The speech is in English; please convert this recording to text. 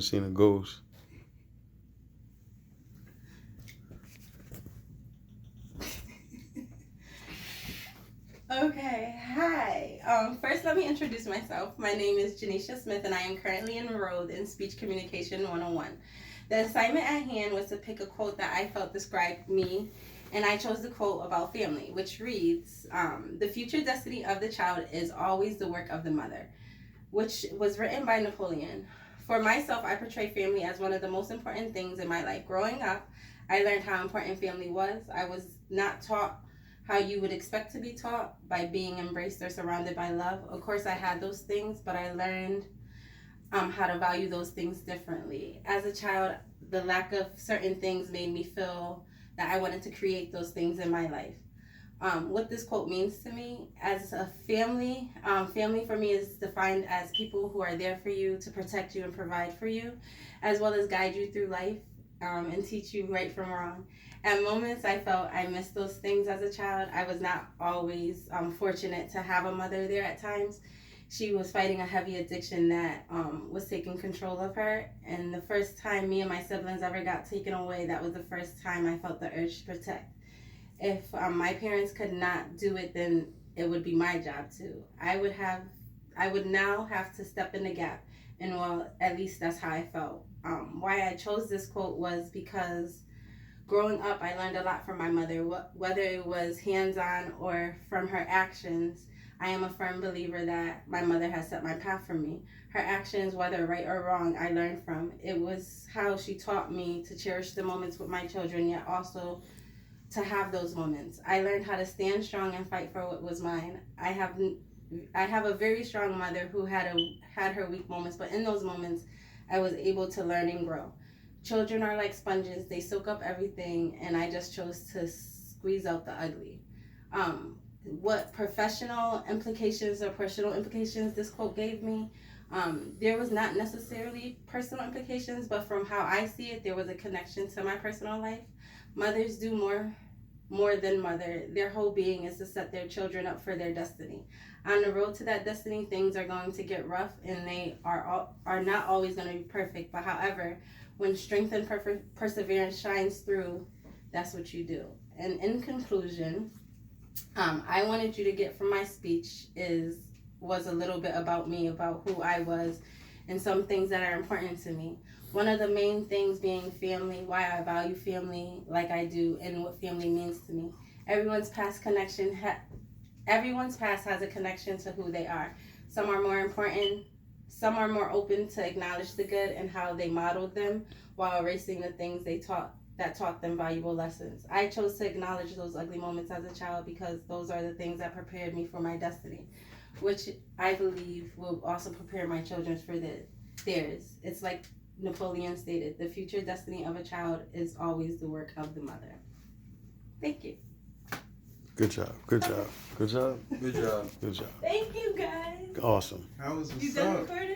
Seen a ghost. Okay, hi. First, let me introduce myself. My name is Janisha Smith, and I am currently enrolled in Speech Communication 101. The assignment at hand was to pick a quote that I felt described me, and I chose the quote about family, which reads The future destiny of the child is always the work of the mother, which was written by Napoleon. For myself, I portray family as one of the most important things in my life. Growing up, I learned how important family was. I was not taught how you would expect to be taught by being embraced or surrounded by love. Of course, I had those things, but I learned how to value those things differently. As a child, the lack of certain things made me feel that I wanted to create those things in my life. What this quote means to me as a family, family for me is defined as people who are there for you to protect you and provide for you, as well as guide you through life, and teach you right from wrong. At moments, I felt I missed those things as a child. I was not always fortunate to have a mother there at times. She was fighting a heavy addiction that was taking control of her. And the first time me and my siblings ever got taken away, that was the first time I felt the urge to protect. If my parents could not do it, then it would be my job to. I would now have to step in the gap, and well, at least that's how I felt. Why I chose this quote was because growing up, I learned a lot from my mother, whether it was hands-on or from her actions. I am a firm believer that my mother has set my path for me. Her actions, whether right or wrong, I learned from. It was how she taught me to cherish the moments with my children, yet also to have those moments. I learned how to stand strong and fight for what was mine. I have a very strong mother who had her weak moments, but in those moments, I was able to learn and grow. Children are like sponges; they soak up everything, and I just chose to squeeze out the ugly. What professional implications or personal implications this quote gave me? There was not necessarily personal implications, but from how I see it, there was a connection to my personal life. Mothers do more than mother. Their whole being is to set their children up for their destiny. On the road to that destiny, things are going to get rough, and they are not always going to be perfect. But however, when strength and perseverance shines through, that's what you do. And in conclusion, I wanted you to get from my speech was a little bit about me, about who I was, and some things that are important to me. One of the main things being family, why I value family like I do, and what family means to me. Everyone's past connection, everyone's past has a connection to who they are. Some are more important. Some are more open to acknowledge the good and how they modeled them, while erasing the things they taught that taught them valuable lessons. I chose to acknowledge those ugly moments as a child because those are the things that prepared me for my destiny, which I believe will also prepare my children for theirs. It's like Napoleon stated, the future destiny of a child is always the work of the mother. Thank you. Good job. Good job. Good job. Good job. Good job. Thank you, guys. Awesome. How was the You done sub? recording?